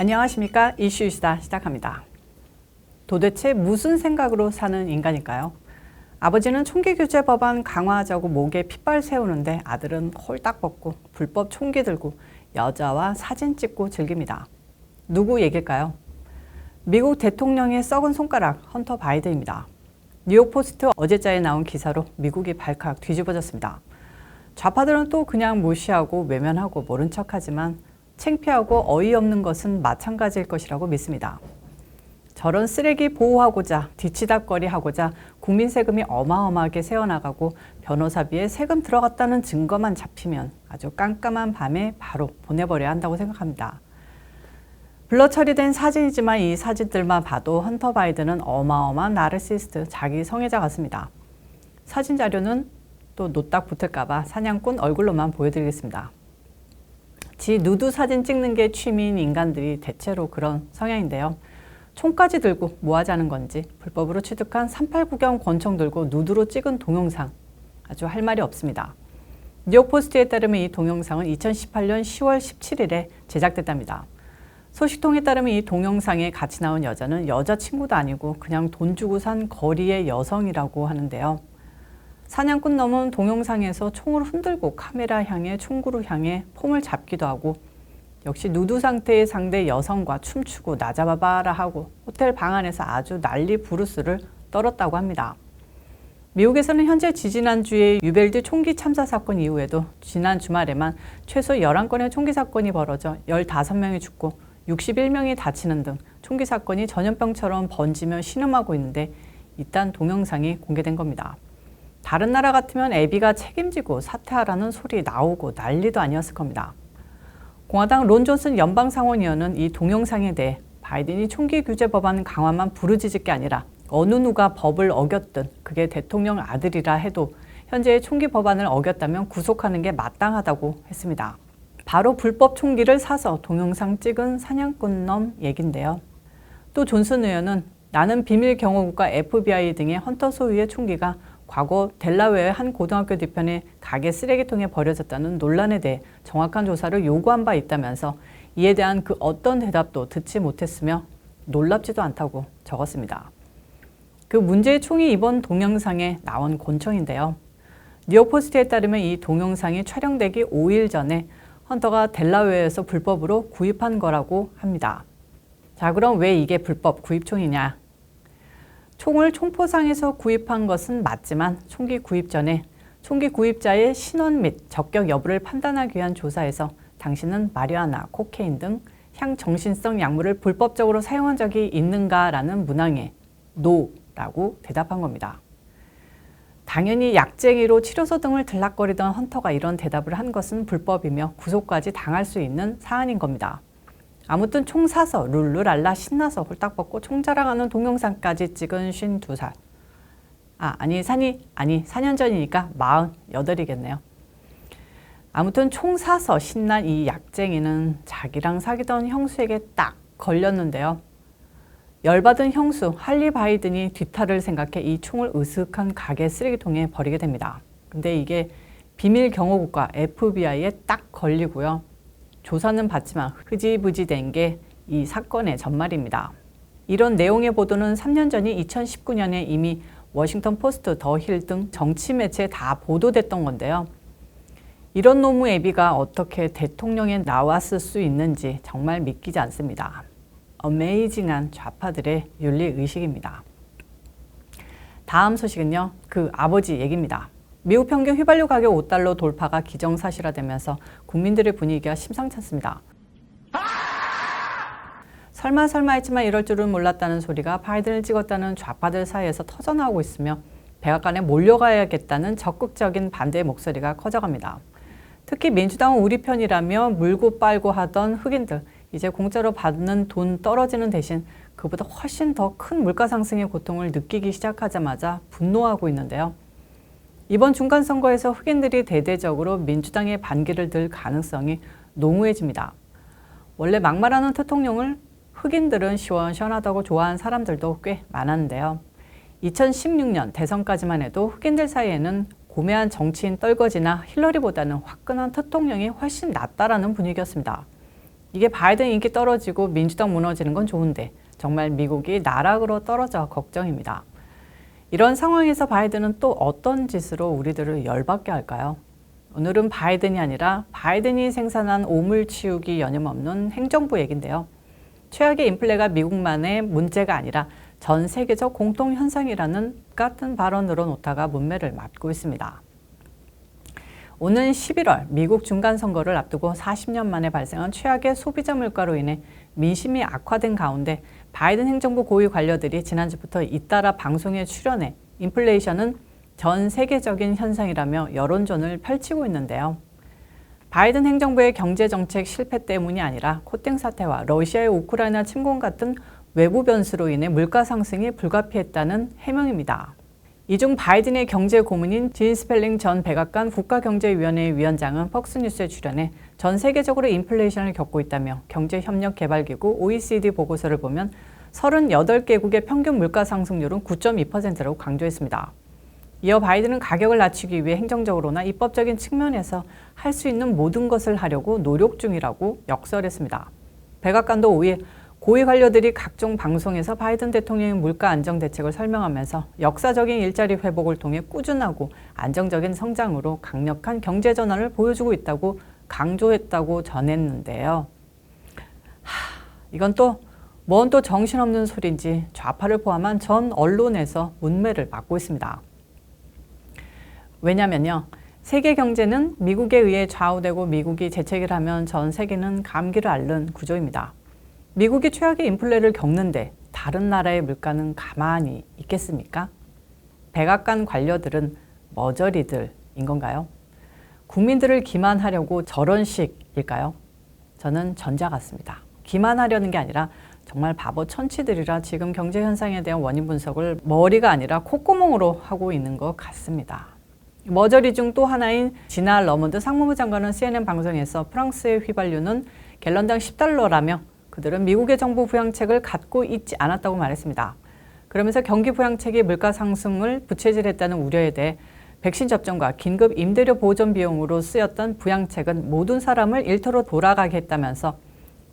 안녕하십니까. 이슈이시다 시작합니다. 도대체 무슨 생각으로 사는 인간일까요? 아버지는 총기 규제 법안 강화하자고 목에 핏발 세우는데 아들은 홀딱 벗고 불법 총기 들고 여자와 사진 찍고 즐깁니다. 누구 얘기일까요? 미국 대통령의 썩은 손가락 헌터 바이든입니다. 뉴욕포스트 어제자에 나온 기사로 미국이 발칵 뒤집어졌습니다. 좌파들은 또 그냥 무시하고 외면하고 모른 척하지만 창피하고 어이없는 것은 마찬가지일 것이라고 믿습니다. 저런 쓰레기 보호하고자 뒤치다꺼리하고자 국민 세금이 어마어마하게 새어나가고 변호사비에 세금 들어갔다는 증거만 잡히면 아주 깜깜한 밤에 바로 보내버려야 한다고 생각합니다. 블러 처리된 사진이지만 이 사진들만 봐도 헌터 바이든은 어마어마한 나르시스트, 자기 성애자 같습니다. 사진 자료는 또 노딱 붙을까봐 사냥꾼 얼굴로만 보여드리겠습니다. 지 누드 사진 찍는 게 취미인 인간들이 대체로 그런 성향인데요. 총까지 들고 뭐 하자는 건지 불법으로 취득한 389경 권총 들고 누드로 찍은 동영상 아주 할 말이 없습니다. 뉴욕포스트에 따르면 이 동영상은 2018년 10월 17일에 제작됐답니다. 소식통에 따르면 이 동영상에 같이 나온 여자는 여자친구도 아니고 그냥 돈 주고 산 거리의 여성이라고 하는데요. 사냥꾼 놈은 동영상에서 총을 흔들고 카메라 향해 총구를 향해 폼을 잡기도 하고 역시 누드 상태의 상대 여성과 춤추고 나 잡아봐라 하고 호텔 방 안에서 아주 난리 부르스를 떨었다고 합니다. 미국에서는 현재 지지난주에 유벨드 총기 참사 사건 이후에도 지난 주말에만 최소 11건의 총기 사건이 벌어져 15명이 죽고 61명이 다치는 등 총기 사건이 전염병처럼 번지며 신음하고 있는데 이딴 동영상이 공개된 겁니다. 다른 나라 같으면 애비가 책임지고 사퇴하라는 소리 나오고 난리도 아니었을 겁니다. 공화당 론 존슨 연방상원의원은 이 동영상에 대해 바이든이 총기 규제 법안 강화만 부르짖을 게 아니라 어느 누가 법을 어겼든 그게 대통령 아들이라 해도 현재의 총기 법안을 어겼다면 구속하는 게 마땅하다고 했습니다. 바로 불법 총기를 사서 동영상 찍은 사냥꾼 놈 얘긴데요. 또 존슨 의원은 나는 비밀 경호국가 FBI 등의 헌터 소유의 총기가 과거 델라웨어의 한 고등학교 뒤편에 가게 쓰레기통에 버려졌다는 논란에 대해 정확한 조사를 요구한 바 있다면서 이에 대한 그 어떤 대답도 듣지 못했으며 놀랍지도 않다고 적었습니다. 그 문제의 총이 이번 동영상에 나온 권총인데요. 뉴욕포스트에 따르면 이 동영상이 촬영되기 5일 전에 헌터가 델라웨어에서 불법으로 구입한 거라고 합니다. 자, 그럼 왜 이게 불법 구입총이냐? 총을 총포상에서 구입한 것은 맞지만 총기 구입 전에 총기 구입자의 신원 및 적격 여부를 판단하기 위한 조사에서 당신은 마리화나, 코케인 등 향정신성 약물을 불법적으로 사용한 적이 있는가라는 문항에 NO라고 대답한 겁니다. 당연히 약쟁이로 치료소 등을 들락거리던 헌터가 이런 대답을 한 것은 불법이며 구속까지 당할 수 있는 사안인 겁니다. 아무튼 총 사서 룰루랄라 신나서 홀딱 벗고 총 자랑하는 동영상까지 찍은 52살. 아니 4년 전이니까 48이겠네요. 아무튼 총 사서 신난 이 약쟁이는 자기랑 사귀던 형수에게 딱 걸렸는데요. 열받은 형수 할리 바이든이 뒤탈을 생각해 이 총을 으슥한 가게 쓰레기통에 버리게 됩니다. 근데 이게 비밀 경호국가 FBI에 딱 걸리고요. 조사는 받지만 흐지부지 된 게 이 사건의 전말입니다. 이런 내용의 보도는 3년 전인 2019년에 이미 워싱턴 포스트, 더 힐 등 정치 매체에 다 보도됐던 건데요. 이런 놈의 애비가 어떻게 대통령에 나왔을 수 있는지 정말 믿기지 않습니다. 어메이징한 좌파들의 윤리의식입니다. 다음 소식은요. 그 아버지 얘기입니다. 미국 평균 휘발유 가격 $5 돌파가 기정사실화되면서 국민들의 분위기가 심상치 않습니다. 설마 했지만 이럴 줄은 몰랐다는 소리가 바이든을 찍었다는 좌파들 사이에서 터져나오고 있으며 백악관에 몰려가야겠다는 적극적인 반대의 목소리가 커져갑니다. 특히 민주당은 우리 편이라며 물고 빨고 하던 흑인들, 이제 공짜로 받는 돈 떨어지는 대신 그보다 훨씬 더 큰 물가 상승의 고통을 느끼기 시작하자마자 분노하고 있는데요. 이번 중간선거에서 흑인들이 대대적으로 민주당의 반기를 들 가능성이 농후해집니다. 원래 막말하는 대통령을 흑인들은 시원시원하다고 좋아하는 사람들도 꽤 많았는데요. 2016년 대선까지만 해도 흑인들 사이에는 고매한 정치인 떨거지나 힐러리보다는 화끈한 대통령이 훨씬 낫다라는 분위기였습니다. 이게 바이든 인기 떨어지고 민주당 무너지는 건 좋은데 정말 미국이 나락으로 떨어져 걱정입니다. 이런 상황에서 바이든은 또 어떤 짓으로 우리들을 열받게 할까요? 오늘은 바이든이 아니라 바이든이 생산한 오물 치우기 여념없는 행정부 얘긴데요. 최악의 인플레가 미국만의 문제가 아니라 전 세계적 공통 현상이라는 같은 발언으로 놓다가 문매를 맞고 있습니다. 오는 11월 미국 중간선거를 앞두고 40년 만에 발생한 최악의 소비자 물가로 인해 민심이 악화된 가운데 바이든 행정부 고위 관료들이 지난주부터 잇따라 방송에 출연해 인플레이션은 전 세계적인 현상이라며 여론전을 펼치고 있는데요. 바이든 행정부의 경제정책 실패 때문이 아니라 코땡 사태와 러시아의 우크라이나 침공 같은 외부 변수로 인해 물가 상승이 불가피했다는 해명입니다. 이 중 바이든의 경제 고문인 진 스펠링 전 백악관 국가경제위원회 위원장은 퍽스뉴스에 출연해 전 세계적으로 인플레이션을 겪고 있다며 경제협력개발기구 OECD 보고서를 보면 38개국의 평균 물가 상승률은 9.2%라고 강조했습니다. 이어 바이든은 가격을 낮추기 위해 행정적으로나 입법적인 측면에서 할 수 있는 모든 것을 하려고 노력 중이라고 역설했습니다. 백악관도 5일 고위 관료들이 각종 방송에서 바이든 대통령의 물가 안정 대책을 설명하면서 역사적인 일자리 회복을 통해 꾸준하고 안정적인 성장으로 강력한 경제 전환을 보여주고 있다고 강조했다고 전했는데요. 이건 또 뭔 또 정신없는 소리인지 좌파를 포함한 전 언론에서 문매를 맞고 있습니다. 왜냐면요. 세계 경제는 미국에 의해 좌우되고 미국이 재채기를 하면 전 세계는 감기를 앓는 구조입니다. 미국이 최악의 인플레를 겪는데 다른 나라의 물가는 가만히 있겠습니까? 백악관 관료들은 머저리들인 건가요? 국민들을 기만하려고 저런 식일까요? 저는 전자 같습니다. 기만하려는 게 아니라 정말 바보 천치들이라 지금 경제 현상에 대한 원인 분석을 머리가 아니라 콧구멍으로 하고 있는 것 같습니다. 머저리 중 또 하나인 지나 러먼드 상무부 장관은 CNN 방송에서 프랑스의 휘발유는 갤런당 10달러라며 그들은 미국의 정부 부양책을 갖고 있지 않았다고 말했습니다. 그러면서 경기 부양책이 물가 상승을 부채질했다는 우려에 대해 백신 접종과 긴급 임대료 보전 비용으로 쓰였던 부양책은 모든 사람을 일터로 돌아가게 했다면서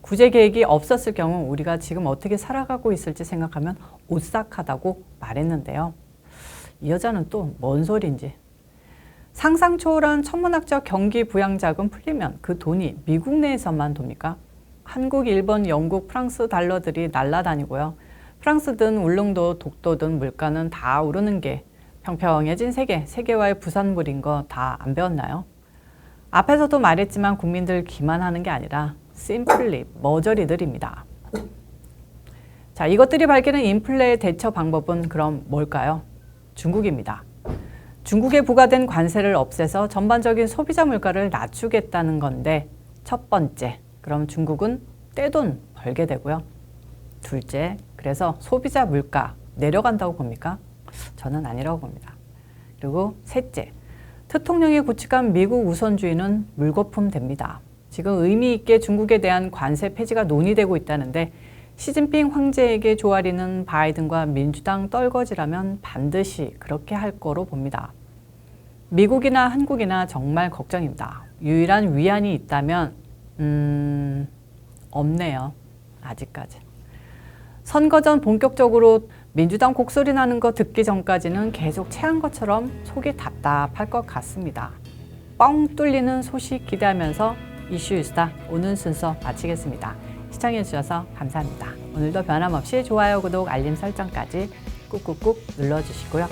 구제 계획이 없었을 경우 우리가 지금 어떻게 살아가고 있을지 생각하면 오싹하다고 말했는데요. 이 여자는 또 뭔 소리인지. 상상 초월한 천문학적 경기 부양자금 풀리면 그 돈이 미국 내에서만 돕니까? 한국, 일본, 영국, 프랑스 달러들이 날아다니고요. 프랑스든 울릉도, 독도든 물가는 다 오르는 게 평평해진 세계와의 부산물인 거 다 안 배웠나요? 앞에서도 말했지만 국민들 기만하는 게 아니라 심플리 머저리들입니다. 자, 이것들이 밝히는 인플레 대처 방법은 그럼 뭘까요? 중국입니다. 중국에 부과된 관세를 없애서 전반적인 소비자 물가를 낮추겠다는 건데 첫 번째, 그럼 중국은 떼돈 벌게 되고요. 둘째, 그래서 소비자 물가 내려간다고 봅니까? 저는 아니라고 봅니다. 그리고 셋째, 대통령이 구축한 미국 우선주의는 물거품 됩니다. 지금 의미 있게 중국에 대한 관세 폐지가 논의되고 있다는데 시진핑 황제에게 조아리는 바이든과 민주당 떨거지라면 반드시 그렇게 할 거로 봅니다. 미국이나 한국이나 정말 걱정입니다. 유일한 위안이 있다면 없네요. 아직까지. 선거 전 본격적으로 민주당 곡소리 나는 거 듣기 전까지는 계속 체한 것처럼 속이 답답할 것 같습니다. 뻥 뚫리는 소식 기대하면서 이슈스타 오늘 순서 마치겠습니다. 시청해주셔서 감사합니다. 오늘도 변함없이 좋아요, 구독, 알림 설정까지 꾹꾹꾹 눌러주시고요.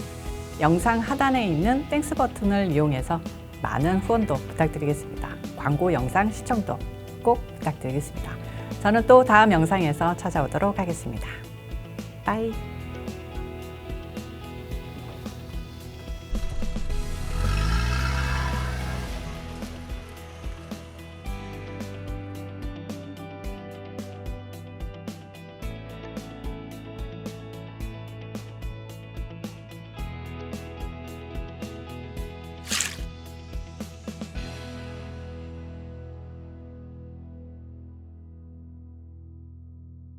영상 하단에 있는 땡스 버튼을 이용해서 많은 후원도 부탁드리겠습니다. 광고 영상 시청도 꼭 부탁드리겠습니다. 저는 또 다음 영상에서 찾아오도록 하겠습니다. 빠이.